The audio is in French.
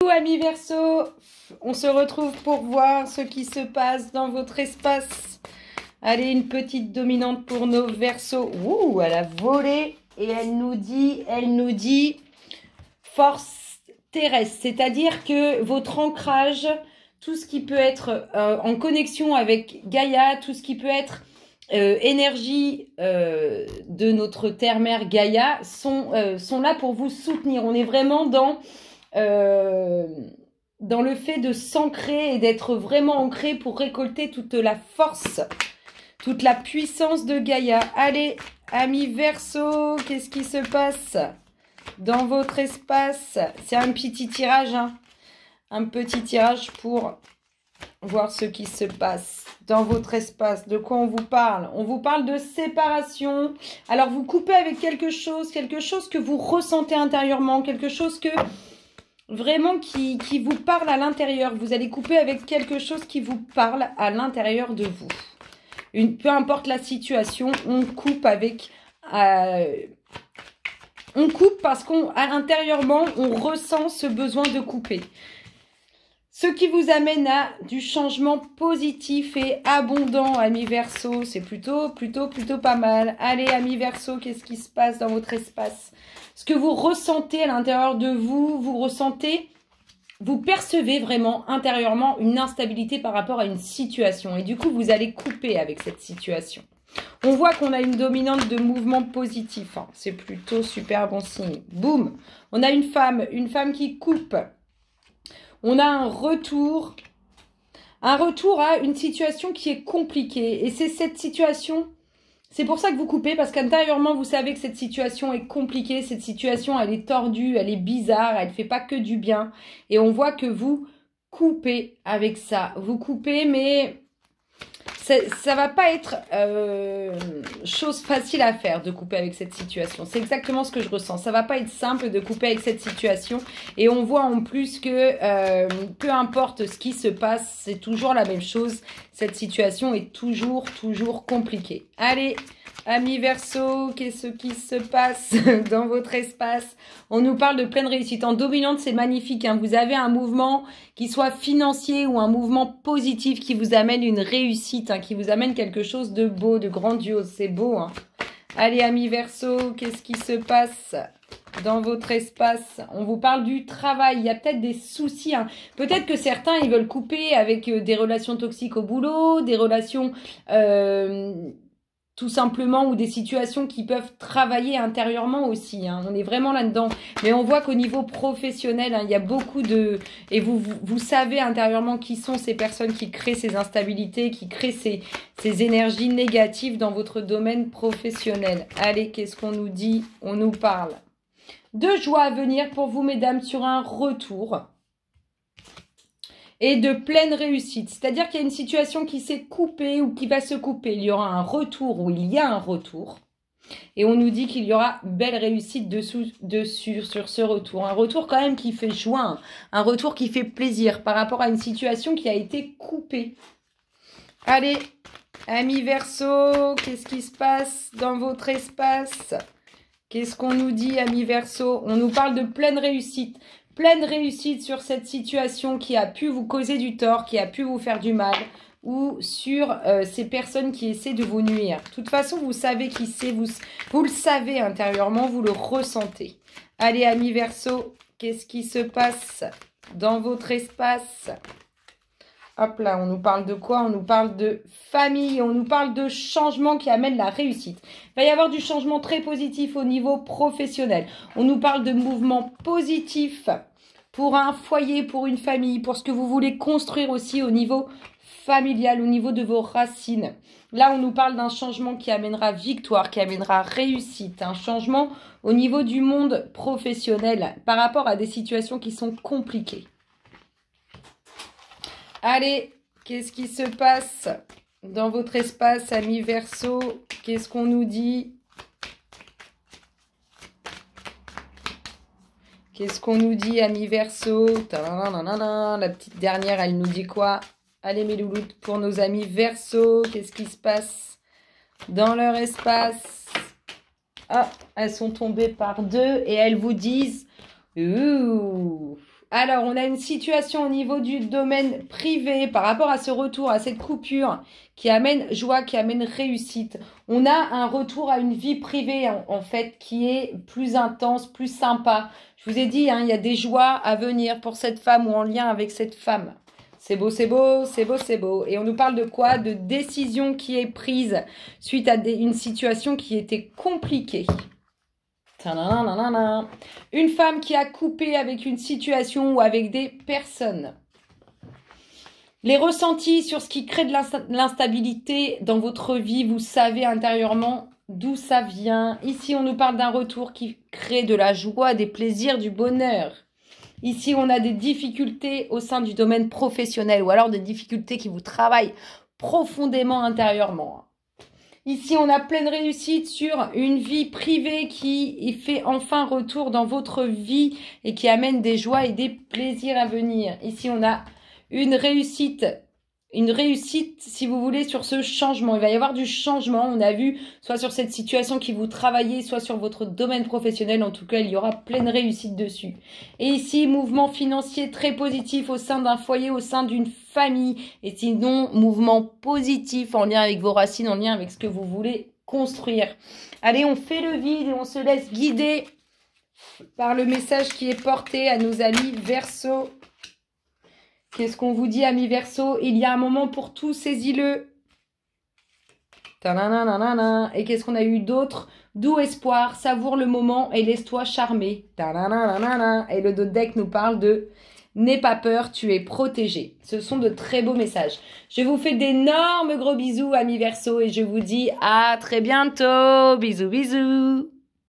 Amis Verseau, on se retrouve pour voir ce qui se passe dans votre espace. Allez, une petite dominante pour nos Verseaux. Ouh, elle a volé et elle nous dit force terrestre, c'est-à-dire que votre ancrage, tout ce qui peut être en connexion avec Gaïa, tout ce qui peut être énergie de notre terre-mère Gaïa sont là pour vous soutenir. On est vraiment dans le fait de s'ancrer et d'être vraiment ancré pour récolter toute la force, toute la puissance de Gaïa. Allez, amis Verseau, qu'est-ce qui se passe dans votre espace? C'est un petit tirage, hein, un petit tirage pour voir ce qui se passe dans votre espace. De quoi on vous parle? On vous parle de séparation. Alors, vous coupez avec quelque chose que vous ressentez intérieurement, quelque chose que vraiment qui vous parle à l'intérieur. Vous allez couper avec quelque chose qui vous parle à l'intérieur de vous. Peu importe la situation, on coupe avec... on coupe parce qu'à l'intérieurement, on ressent ce besoin de couper. Ce qui vous amène à du changement positif et abondant, amis Verseau. C'est plutôt pas mal. Allez, amis Verseau, qu'est-ce qui se passe dans votre espace? Ce que vous ressentez à l'intérieur de vous, vous percevez vraiment intérieurement une instabilité par rapport à une situation. Et du coup, vous allez couper avec cette situation. On voit qu'on a une dominante de mouvement positif. Hein. C'est plutôt super bon signe. Boum! On a une femme qui coupe. On a un retour à une situation qui est compliquée. Et c'est cette situation, c'est pour ça que vous coupez, parce qu'intérieurement, vous savez que cette situation est compliquée, cette situation, elle est tordue, elle est bizarre, elle ne fait pas que du bien. Et on voit que vous coupez avec ça. Vous coupez, mais ça va pas être chose facile à faire de couper avec cette situation. C'est exactement ce que je ressens. Ça va pas être simple de couper avec cette situation. Et on voit en plus que peu importe ce qui se passe, c'est toujours la même chose. Cette situation est toujours compliquée. Allez, amis Verseau, qu'est-ce qui se passe dans votre espace? On nous parle de pleine réussite. En dominante, c'est magnifique. Hein. Vous avez un mouvement qui soit financier ou un mouvement positif qui vous amène une réussite, hein, qui vous amène quelque chose de beau, de grandiose. C'est beau. Hein. Allez, amis Verseau, qu'est-ce qui se passe dans votre espace? On vous parle du travail. Il y a peut-être des soucis. Hein. Peut-être que certains, ils veulent couper avec des relations toxiques au boulot, des relations... tout simplement, ou des situations qui peuvent travailler intérieurement aussi. Hein. On est vraiment là-dedans. Mais on voit qu'au niveau professionnel, hein, il y a beaucoup de... Et vous savez intérieurement qui sont ces personnes qui créent ces instabilités, qui créent ces énergies négatives dans votre domaine professionnel. Allez, qu'est-ce qu'on nous dit? On nous parle de joie à venir pour vous, mesdames, sur un retour. Et de pleine réussite. C'est-à-dire qu'il y a une situation qui s'est coupée ou qui va se couper. Il y aura un retour ou il y a un retour. Et on nous dit qu'il y aura belle réussite dessus sur ce retour. Un retour quand même qui fait joie. Un retour qui fait plaisir par rapport à une situation qui a été coupée. Allez, amis Verseau, qu'est-ce qui se passe dans votre espace? Qu'est-ce qu'on nous dit, amis Verseau? On nous parle de pleine réussite. Pleine réussite sur cette situation qui a pu vous causer du tort, qui a pu vous faire du mal, ou sur ces personnes qui essaient de vous nuire. De toute façon, vous savez qui c'est, vous le savez intérieurement, vous le ressentez. Allez, amis Verseau, qu'est-ce qui se passe dans votre espace? Hop là, on nous parle de quoi? On nous parle de famille, on nous parle de changement qui amène la réussite. Il va y avoir du changement très positif au niveau professionnel. On nous parle de mouvement positif pour un foyer, pour une famille, pour ce que vous voulez construire aussi au niveau familial, au niveau de vos racines. Là, on nous parle d'un changement qui amènera victoire, qui amènera réussite. Un changement au niveau du monde professionnel par rapport à des situations qui sont compliquées. Allez, qu'est-ce qui se passe dans votre espace, amis Verseau? Qu'est-ce qu'on nous dit? Qu'est-ce qu'on nous dit, amis Verseau? La petite dernière, elle nous dit quoi? Allez, mes louloutes, pour nos amis Verseau, qu'est-ce qui se passe dans leur espace? Ah, elles sont tombées par deux et elles vous disent... Ouh, Alors, on a une situation au niveau du domaine privé par rapport à ce retour, à cette coupure qui amène joie, qui amène réussite. On a un retour à une vie privée, en fait, qui est plus intense, plus sympa. Je vous ai dit, hein, il y a des joies à venir pour cette femme ou en lien avec cette femme. C'est beau, c'est beau, c'est beau, c'est beau. Et on nous parle de quoi? De décision qui est prise suite à une situation qui était compliquée. Une femme qui a coupé avec une situation ou avec des personnes. Les ressentis sur ce qui crée de l'instabilité dans votre vie, vous savez intérieurement d'où ça vient. Ici, on nous parle d'un retour qui crée de la joie, des plaisirs, du bonheur. Ici, on a des difficultés au sein du domaine professionnel ou alors des difficultés qui vous travaillent profondément intérieurement. Ici, on a pleine réussite sur une vie privée qui fait enfin retour dans votre vie et qui amène des joies et des plaisirs à venir. Ici, on a une réussite, si vous voulez, sur ce changement. Il va y avoir du changement, on a vu, soit sur cette situation qui vous travaillez, soit sur votre domaine professionnel. En tout cas, il y aura pleine réussite dessus. Et ici, mouvement financier très positif au sein d'un foyer, au sein d'une famille. Et sinon, mouvement positif en lien avec vos racines, en lien avec ce que vous voulez construire. Allez, on fait le vide et on se laisse guider par le message qui est porté à nos amis Verseau. Qu'est-ce qu'on vous dit, amis Verseau? Il y a un moment pour tout, saisis-le. Et qu'est-ce qu'on a eu d'autre? Doux espoir, savoure le moment et laisse-toi charmer. Et le dos de deck nous parle de n'aie pas peur, tu es protégé. Ce sont de très beaux messages. Je vous fais d'énormes gros bisous, amis Verseau, et je vous dis à très bientôt. Bisous, bisous.